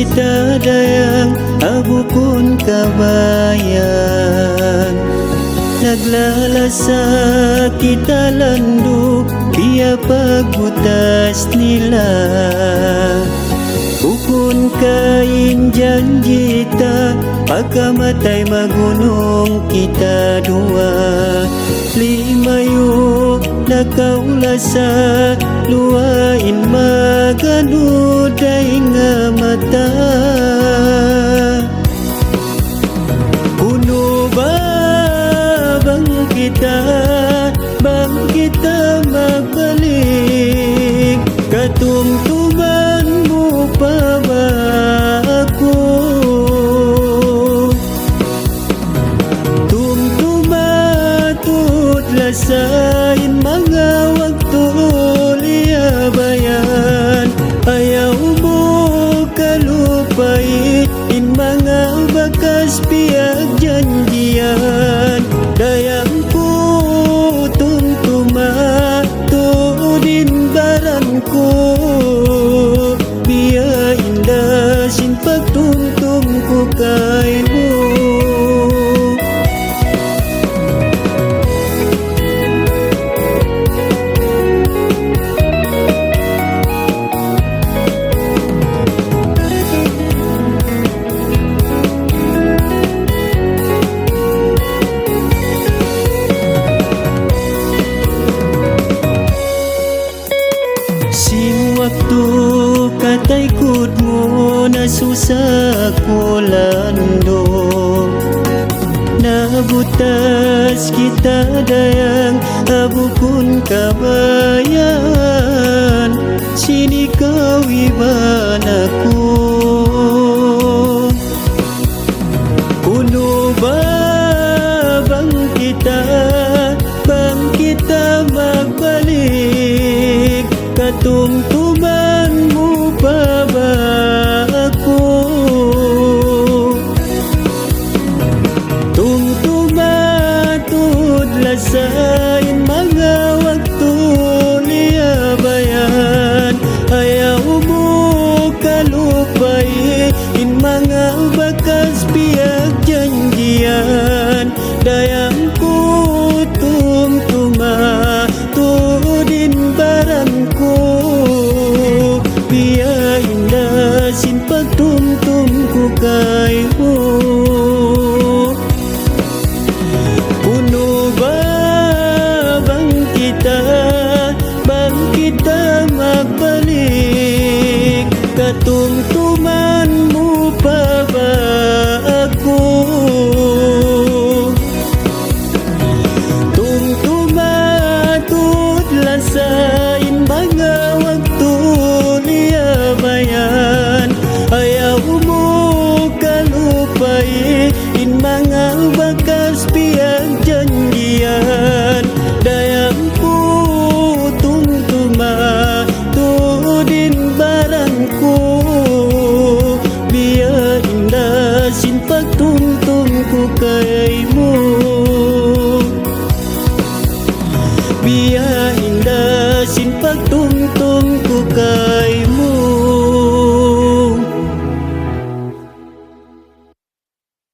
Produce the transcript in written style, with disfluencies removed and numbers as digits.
kita dayang abukon kabayan. Naglalasa kita lando, biya pagbutas nila. Ukon kain janjita, pagkamatay magunong kita dua. Limayo nakaulasa, luwain maganuday nga mata. Kuno ba bang kita magbalik? Katumtuman mo pa ba ako? Tumtumatut lasain mga wagto liabayan. Ayaw mo kalupay in mga bakas piyag janjian. Dayang ko tumtumatuudin baran ko, biya indasin pagtumtum ko kay mo. Waktu katay kud mo nasusa ko lando, nabutas kita dayang abukon kabayan. Sinikawi ba ako? Kuno ba bang kita magbalik? Katumtuman mo pa ba ako? Tumtumatud lasain mga wagto liabayan. Ayaw mo kalupay in mga bakas piyag janjian. Dayang ko tumtumatudin baran ko, biya indasin pagtumtum ko kay mo. Kuno ba bang kita magbalik? Katumtuman mo pa ba ako? Tumtumatut lasain mga wagto liabayan. Ayaw mo kalupay in mga bakas piyag janjian. Dayang ko tumtumatudin baran ko, biya indasin pagtumtum ko kay mo. Biya indasin pagtumtum ko kay mo.